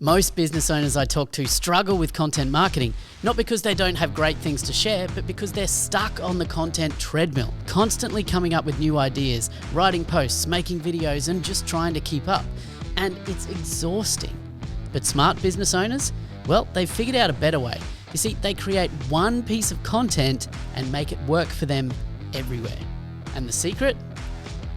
Most business owners I talk to struggle with content marketing, not because they don't have great things to share, but because they're stuck on the content treadmill, constantly coming up with new ideas, writing posts, making videos, and just trying to keep up. And it's exhausting. But smart business owners, well, they've figured out a better way. You see, they create one piece of content and make it work for them everywhere. And the secret?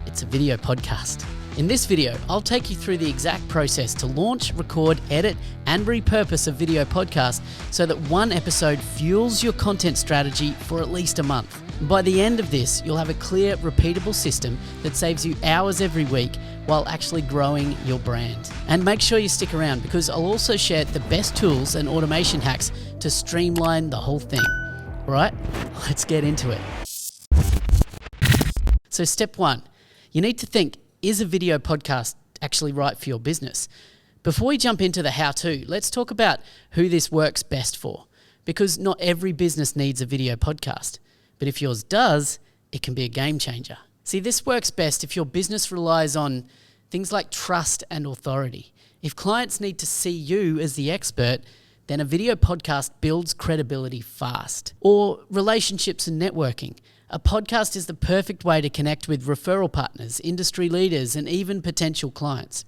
It's a video podcast. In this video, I'll take you through the exact process to launch, record, edit, and repurpose a video podcast so that one episode fuels your content strategy for at least a month. By the end of this, you'll have a clear, repeatable system that saves you hours every week while actually growing your brand. And make sure you stick around because I'll also share the best tools and automation hacks to streamline the whole thing. All right, let's get into it. So step one, you need to think, is a video podcast actually right for your business? Before we jump into the how-to, let's talk about who this works best for. Because not every business needs a video podcast. But if yours does, it can be a game changer. See, this works best if your business relies on things like trust and authority. If clients need to see you as the expert, then a video podcast builds credibility fast. Or relationships and networking. A podcast is the perfect way to connect with referral partners, industry leaders, and even potential clients.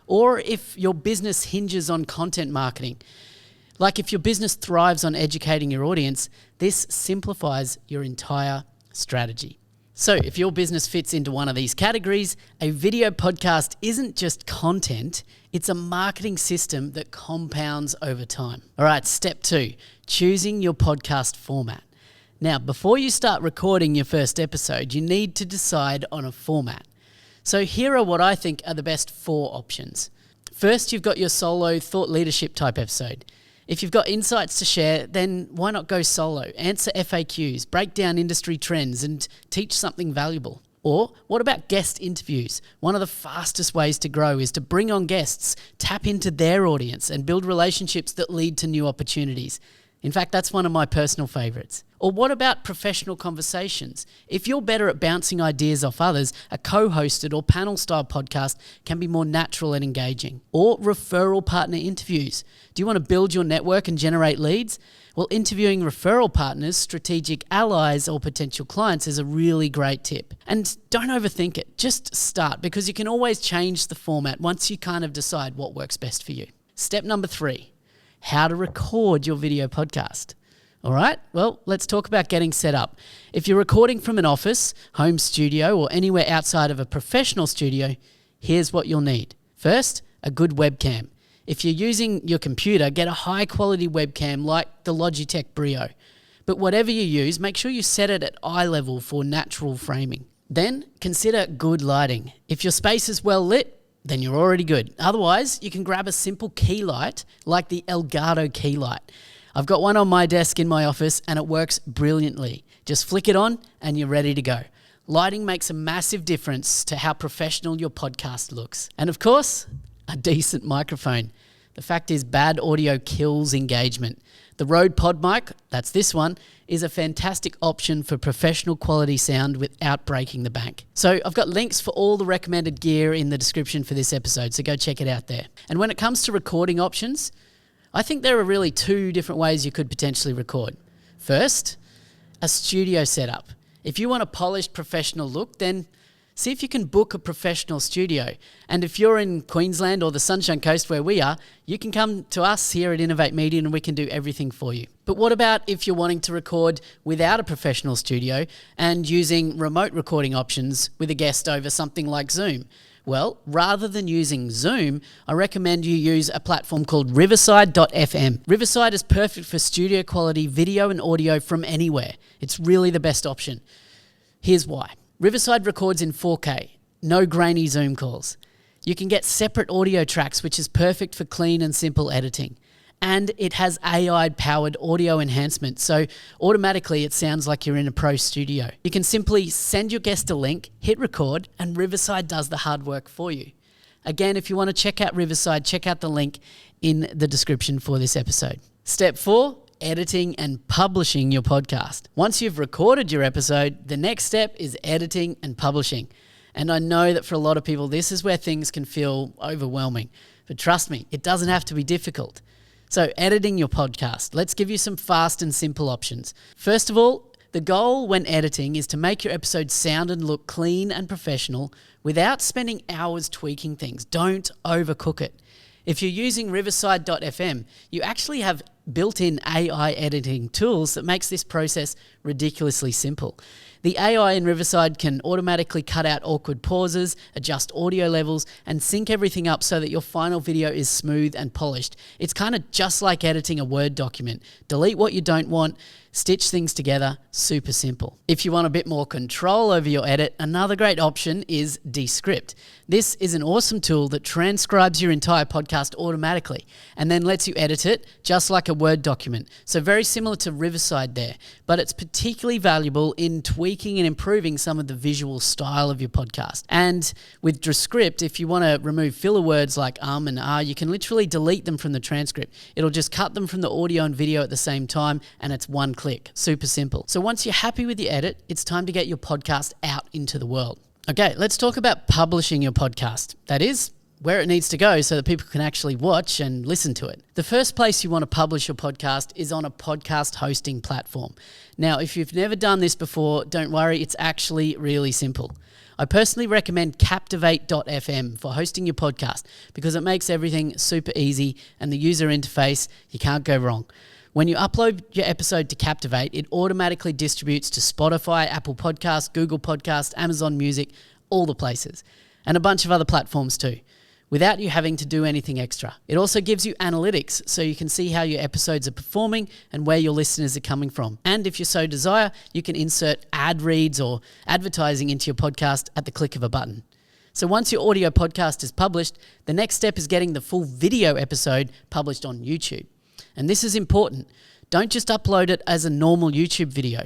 Or if your business hinges on content marketing, like if your business thrives on educating your audience, this simplifies your entire strategy. So if your business fits into one of these categories, a video podcast isn't just content, it's a marketing system that compounds over time. All right, step two, choosing your podcast format. Now, before you start recording your first episode, you need to decide on a format. So here are what I think are the best 4 options. First, you've got your solo thought leadership type episode. If you've got insights to share, then why not go solo? Answer FAQs, break down industry trends, and teach something valuable. Or what about guest interviews? One of the fastest ways to grow is to bring on guests, tap into their audience, and build relationships that lead to new opportunities. In fact, that's one of my personal favorites. Or what about professional conversations? If you're better at bouncing ideas off others, a co-hosted or panel-style podcast can be more natural and engaging. Or referral partner interviews. Do you want to build your network and generate leads? Well, interviewing referral partners, strategic allies, or potential clients is a really great tip. And don't overthink it. Just start because you can always change the format once you kind of decide what works best for you. Step number 3. How to record your video podcast. All right, well, let's talk about getting set up. If you're recording from an office, home studio, or anywhere outside of a professional studio, here's what you'll need. First, a good webcam. If you're using your computer, get a high quality webcam like the Logitech Brio. But whatever you use, make sure you set it at eye level for natural framing. Then consider good lighting. If your space is well lit, then you're already good. Otherwise, you can grab a simple key light like the Elgato key light. I've got one on my desk in my office and it works brilliantly. Just flick it on and you're ready to go. Lighting makes a massive difference to how professional your podcast looks. And of course, a decent microphone. The fact is, bad audio kills engagement. The Rode Pod mic, that's this one, is a fantastic option for professional quality sound without breaking the bank. So I've got links for all the recommended gear in the description for this episode, so go check it out there. And when it comes to recording options, I think there are really 2 different ways you could potentially record. First, a studio setup. If you want a polished professional look, then see if you can book a professional studio. And if you're in Queensland or the Sunshine Coast where we are, you can come to us here at Innovate Media and we can do everything for you. But what about if you're wanting to record without a professional studio and using remote recording options with a guest over something like Zoom? Well, rather than using Zoom, I recommend you use a platform called Riverside.fm. Riverside is perfect for studio quality video and audio from anywhere. It's really the best option. Here's why. Riverside records in 4K, no grainy Zoom calls. You can get separate audio tracks, which is perfect for clean and simple editing. And it has AI-powered audio enhancement, so automatically it sounds like you're in a pro studio. You can simply send your guest a link, hit record, and Riverside does the hard work for you. Again, if you want to check out Riverside, check out the link in the description for this episode. Step 4. Editing and publishing your podcast. Once you've recorded your episode, the next step is editing and publishing. And I know that for a lot of people, this is where things can feel overwhelming. But trust me, it doesn't have to be difficult. So editing your podcast, let's give you some fast and simple options. First of all, the goal when editing is to make your episode sound and look clean and professional without spending hours tweaking things. Don't overcook it. If you're using Riverside.fm, you actually have built-in AI editing tools that makes this process ridiculously simple. The AI in Riverside can automatically cut out awkward pauses, adjust audio levels, and sync everything up so that your final video is smooth and polished. It's kind of just like editing a Word document. Delete what you don't want, stitch things together, super simple. If you want a bit more control over your edit, another great option is Descript. This is an awesome tool that transcribes your entire podcast automatically and then lets you edit it just like a Word document. So very similar to Riverside there, but it's particularly valuable in tweaking and improving some of the visual style of your podcast. And with Descript, if you want to remove filler words like and you can literally delete them from the transcript. It'll just cut them from the audio and video at the same time, and it's one click. Super simple. So once you're happy with your edit, it's time to get your podcast out into the world. Okay, let's talk about publishing your podcast. That is, where it needs to go so that people can actually watch and listen to it. The first place you want to publish your podcast is on a podcast hosting platform. Now, if you've never done this before, don't worry, it's actually really simple. I personally recommend Captivate.fm for hosting your podcast because it makes everything super easy and the user interface, you can't go wrong. When you upload your episode to Captivate, it automatically distributes to Spotify, Apple Podcasts, Google Podcasts, Amazon Music, all the places, and a bunch of other platforms too, without you having to do anything extra. It also gives you analytics so you can see how your episodes are performing and where your listeners are coming from. And if you so desire, you can insert ad reads or advertising into your podcast at the click of a button. So once your audio podcast is published, the next step is getting the full video episode published on YouTube. And this is important. Don't just upload it as a normal YouTube video.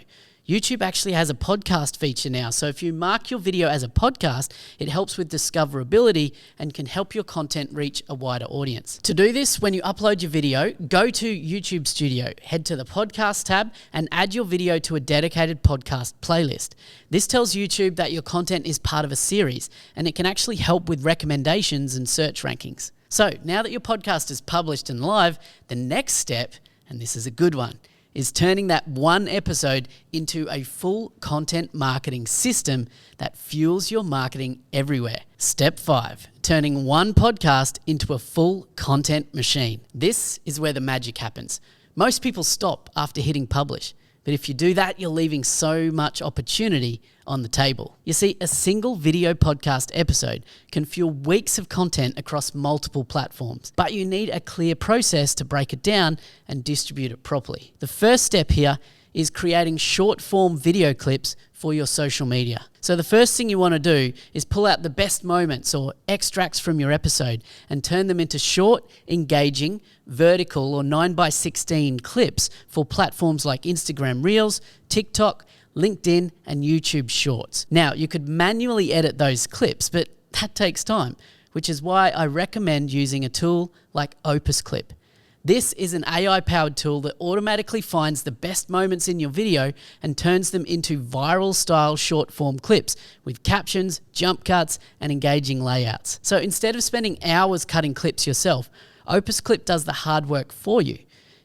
YouTube actually has a podcast feature now. So if you mark your video as a podcast, it helps with discoverability and can help your content reach a wider audience. To do this, when you upload your video, go to YouTube Studio, head to the podcast tab and add your video to a dedicated podcast playlist. This tells YouTube that your content is part of a series and it can actually help with recommendations and search rankings. So now that your podcast is published and live, the next step, and this is a good one, is turning that one episode into a full content marketing system that fuels your marketing everywhere. Step 5, turning one podcast into a full content machine. This is where the magic happens. Most people stop after hitting publish, but if you do that, you're leaving so much opportunity on the table. You see, a single video podcast episode can fuel weeks of content across multiple platforms, but you need a clear process to break it down and distribute it properly. The first step here is creating short form video clips for your social media. So the first thing you want to do is pull out the best moments or extracts from your episode and turn them into short, engaging, vertical or 9:16 clips for platforms like Instagram Reels, TikTok, LinkedIn, and YouTube Shorts. Now, you could manually edit those clips, but that takes time, which is why I recommend using a tool like Opus Clip. This is an AI-powered tool that automatically finds the best moments in your video and turns them into viral-style short-form clips with captions, jump cuts, and engaging layouts. So instead of spending hours cutting clips yourself, Opus Clip does the hard work for you.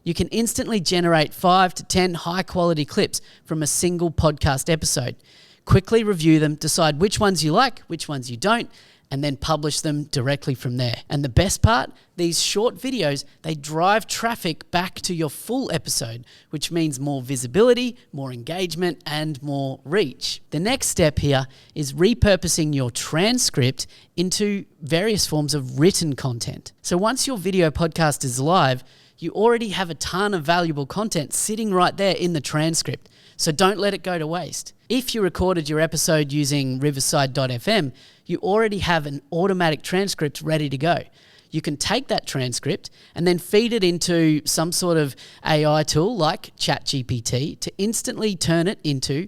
You can instantly generate 5 to 10 high-quality clips from a single podcast episode. Quickly review them, decide which ones you like, which ones you don't, and then publish them directly from there. And the best part, these short videos, they drive traffic back to your full episode, which means more visibility, more engagement, and more reach. The next step here is repurposing your transcript into various forms of written content. So once your video podcast is live, you already have a ton of valuable content sitting right there in the transcript. So don't let it go to waste. If you recorded your episode using Riverside.fm, you already have an automatic transcript ready to go. You can take that transcript and then feed it into some sort of AI tool like ChatGPT to instantly turn it into,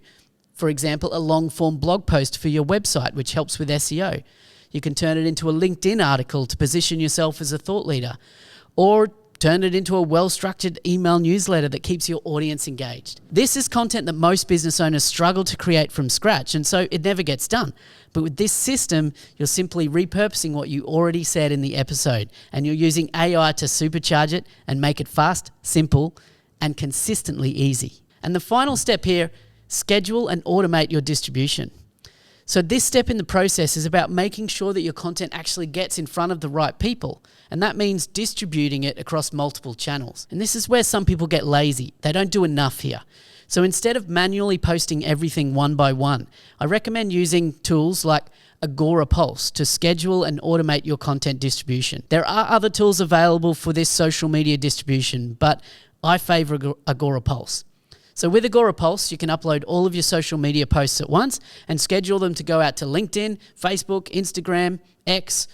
for example, a long-form blog post for your website, which helps with SEO. You can turn it into a LinkedIn article to position yourself as a thought leader, or turn it into a well-structured email newsletter that keeps your audience engaged. This is content that most business owners struggle to create from scratch, and so it never gets done. But with this system, you're simply repurposing what you already said in the episode, and you're using AI to supercharge it and make it fast, simple, and consistently easy. And the final step here, schedule and automate your distribution. So this step in the process is about making sure that your content actually gets in front of the right people. And that means distributing it across multiple channels. And this is where some people get lazy. They don't do enough here. So instead of manually posting everything one by one, I recommend using tools like Agorapulse to schedule and automate your content distribution. There are other tools available for this social media distribution, but I favor Agorapulse. So with Agorapulse, you can upload all of your social media posts at once and schedule them to go out to LinkedIn, Facebook, Instagram, X,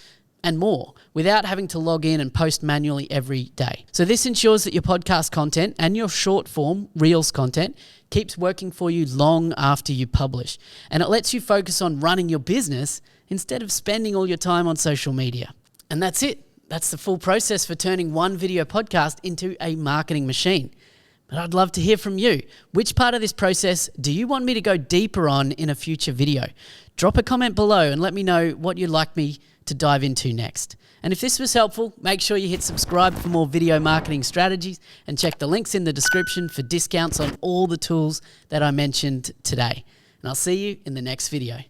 and more without having to log in and post manually every day. So this ensures that your podcast content and your short form Reels content keeps working for you long after you publish. And it lets you focus on running your business instead of spending all your time on social media. And that's it. That's the full process for turning one video podcast into a marketing machine. But I'd love to hear from you. Which part of this process do you want me to go deeper on in a future video? Drop a comment below and let me know what you'd like me to dive into next. And if this was helpful, make sure you hit subscribe for more video marketing strategies and check the links in the description for discounts on all the tools that I mentioned today. And I'll see you in the next video.